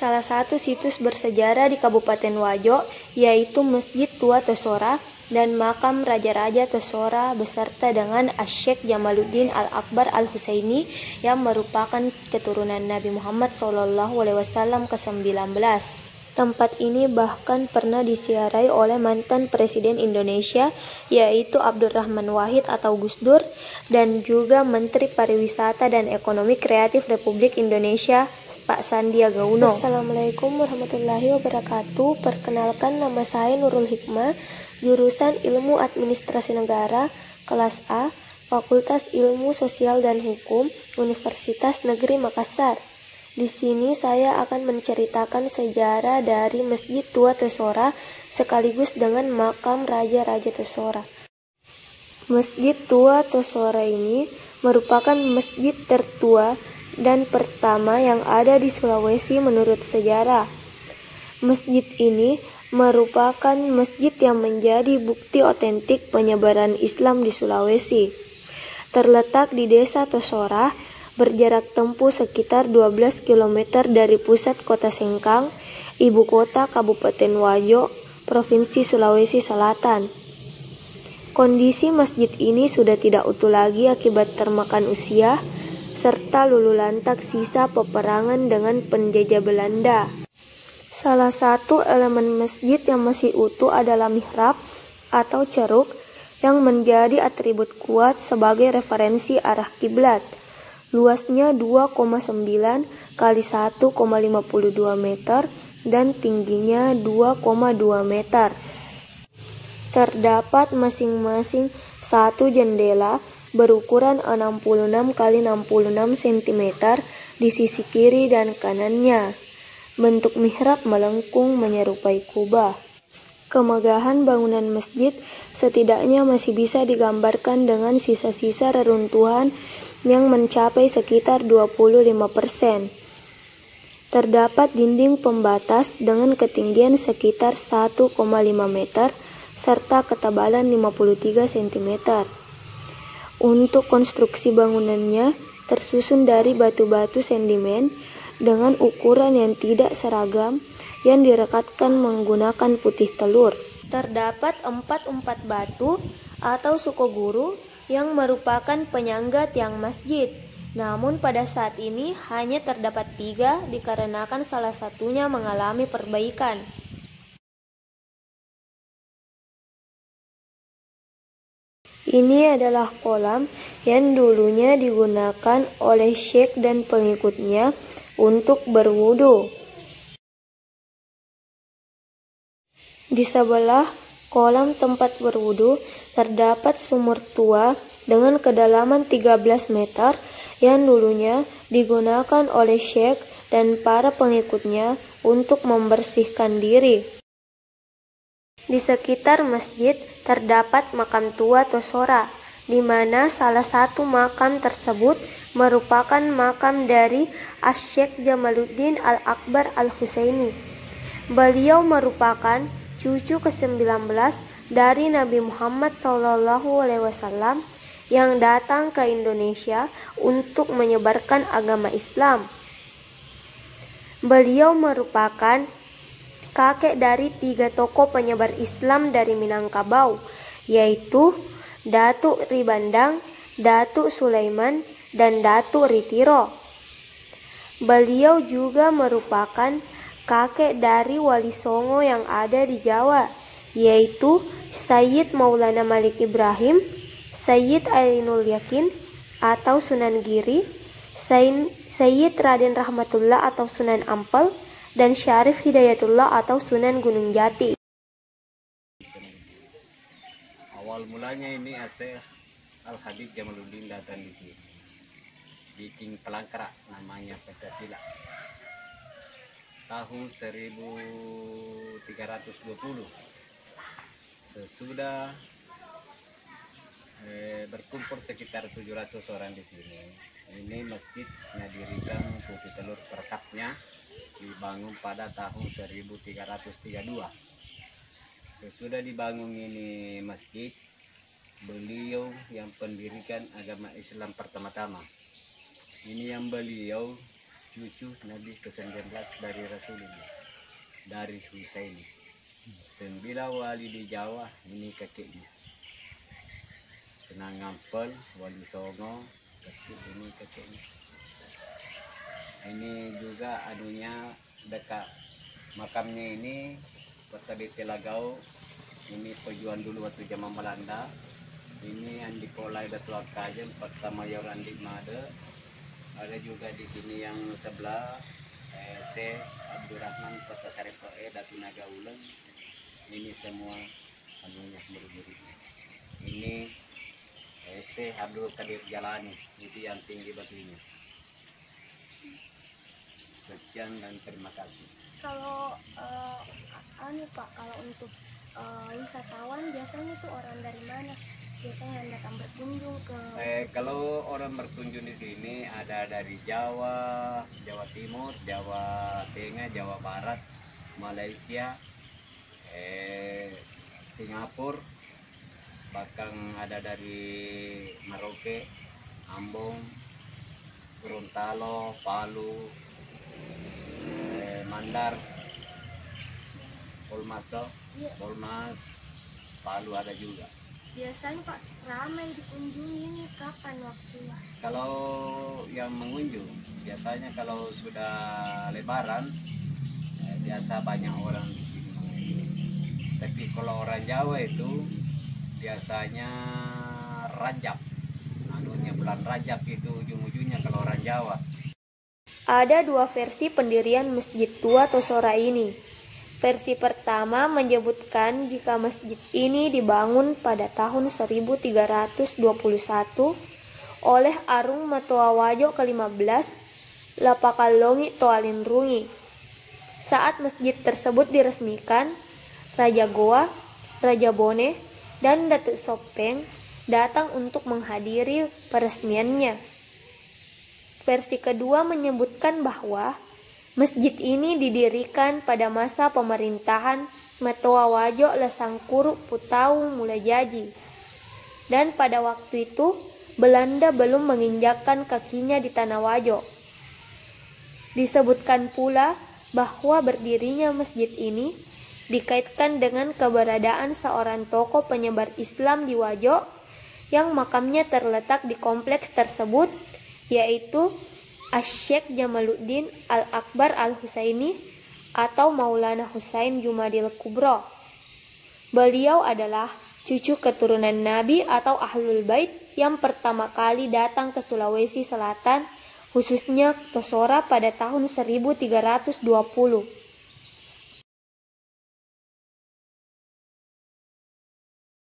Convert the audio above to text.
salah satu situs bersejarah di Kabupaten Wajo, yaitu Masjid Tua Tosora dan makam Raja-Raja Tosora beserta dengan Asy-Syaikh Jamaluddin Al-Akbar Al-Husaini yang merupakan keturunan Nabi Muhammad SAW ke-19. Tempat ini bahkan pernah disiarai oleh mantan Presiden Indonesia, yaitu Abdurrahman Wahid atau Gus Dur, dan juga Menteri Pariwisata dan Ekonomi Kreatif Republik Indonesia, Pak Sandiaga Uno. Assalamualaikum warahmatullahi wabarakatuh. Perkenalkan, nama saya Nurul Hikmah, jurusan Ilmu Administrasi Negara, kelas A, Fakultas Ilmu Sosial dan Hukum, Universitas Negeri Makassar. Di sini saya akan menceritakan sejarah dari Masjid Tua Tosora sekaligus dengan makam Raja-Raja Tosora. Masjid Tua Tosora ini merupakan masjid tertua dan pertama yang ada di Sulawesi menurut sejarah. Masjid ini merupakan masjid yang menjadi bukti otentik penyebaran Islam di Sulawesi. Terletak di Desa Tosora, berjarak tempuh sekitar 12 km dari pusat kota Sengkang, ibu kota Kabupaten Wajo, Provinsi Sulawesi Selatan. Kondisi masjid ini sudah tidak utuh lagi akibat termakan usia, serta lululantak sisa peperangan dengan penjajah Belanda. Salah satu elemen masjid yang masih utuh adalah mihrab atau ceruk yang menjadi atribut kuat sebagai referensi arah kiblat. Luasnya 2,9 kali 1,52 meter dan tingginya 2,2 meter. Terdapat masing-masing satu jendela berukuran 66 kali 66 cm di sisi kiri dan kanannya. Bentuk mihrab melengkung menyerupai kubah. Kemegahan bangunan masjid setidaknya masih bisa digambarkan dengan sisa-sisa reruntuhan yang mencapai sekitar 25%. Terdapat dinding pembatas dengan ketinggian sekitar 1,5 meter serta ketebalan 53 cm. Untuk konstruksi bangunannya tersusun dari batu-batu sedimen dengan ukuran yang tidak seragam yang direkatkan menggunakan putih telur. Terdapat 4 batu atau sukoguru yang merupakan penyangga tiang masjid. Namun pada saat ini hanya terdapat 3 dikarenakan salah satunya mengalami perbaikan. Ini adalah kolam yang dulunya digunakan oleh syekh dan pengikutnya untuk berwudu. Di sebelah kolam tempat berwudu terdapat sumur tua dengan kedalaman 13 meter yang dulunya digunakan oleh syekh dan para pengikutnya untuk membersihkan diri. Di sekitar masjid terdapat makam tua Tosora, di mana salah satu makam tersebut merupakan makam dari Asy-Syaikh Jamaluddin Al-Akbar Al-Husaini. Beliau merupakan cucu ke-19 dari Nabi Muhammad SAW yang datang ke Indonesia untuk menyebarkan agama Islam. Beliau merupakan kakek dari 3 tokoh penyebar Islam dari Minangkabau, yaitu Datuk Ribandang, Datuk Sulaiman, dan Datuk Ritiro. Beliau juga merupakan kakek dari Wali Songo yang ada di Jawa, yaitu Sayyid Maulana Malik Ibrahim, Sayyid Ainul Yakin atau Sunan Giri, Sayyid Raden Rahmatullah atau Sunan Ampel, dan Syarif Hidayatullah atau Sunan Gunung Jati. Awal mulanya ini Asy-Syaikh Al-Habib Jamaluddin datang di sini. Bikin pelangkrak namanya Pancasila. Tahun 1320. Sesudah berkumpul sekitar 700 orang di sini. Ini masjidnya dirikan putih telur perkapnya dibangun pada tahun 1332. Sesudah dibangun ini masjid, beliau yang pendirikan agama Islam pertama-tama. Ini yang beliau cucu Nabi ke-19 dari Rasulullah, dari Husaini. 9 wali di Jawa, ini kakeknya. Senang Ngampel, Wali Songo, ini kakeknya. Ini juga anunya dekat makamnya ini kota di Telagau. Ini pejuang dulu waktu zaman Belanda. Ini Andi Kolai Datuk Kajen, Kota Mayor Andi Made. Ada juga di sini yang sebelah C Abdurrahman Kota Sarepoe Datu Naga Ulen. Ini semua anunya murid-murid. Ini C Abdul Kadir Jalani, itu yang tinggi batunya. Sekian dan terima kasih. Kalau Pak, kalau untuk wisatawan biasanya itu orang dari mana? Biasanya yang datang berkunjung ke kalau orang berkunjung di sini ada dari Jawa, Jawa Timur, Jawa Tengah, Jawa Barat, Malaysia, Singapura, bahkan ada dari Merauke, Ambon, Gorontalo, Palu, Mandar, Polmas, Palu ada juga. Biasanya Pak ramai dikunjungi ini kapan waktunya? Kalau yang mengunjung biasanya kalau sudah Lebaran biasa banyak orang di sini mengunjung. Tapi kalau orang Jawa itu biasanya Rajab, anunya bulan Rajab itu ujung-ujungnya kalau orang Jawa. Ada dua versi pendirian Masjid Tua Tosora ini. Versi pertama menyebutkan jika masjid ini dibangun pada tahun 1321 oleh Arung Matoawajo ke-15 Lapakalongi Toalinrungi. Saat masjid tersebut diresmikan, Raja Goa, Raja Bone, dan Datuk Sopeng datang untuk menghadiri peresmiannya. Versi kedua menyebutkan bahwa masjid ini didirikan pada masa pemerintahan Matoawajo Lesangkuru Putau Mulajaji. Dan pada waktu itu, Belanda belum menginjakkan kakinya di Tanah Wajo. Disebutkan pula bahwa berdirinya masjid ini dikaitkan dengan keberadaan seorang tokoh penyebar Islam di Wajo yang makamnya terletak di kompleks tersebut, yaitu Asy-Syeikh Jamaluddin Al-Akbar Al-Husaini atau Maulana Husain Jumadil Kubro. Beliau adalah cucu keturunan Nabi atau Ahlul Bait yang pertama kali datang ke Sulawesi Selatan, khususnya Tosora pada tahun 1320.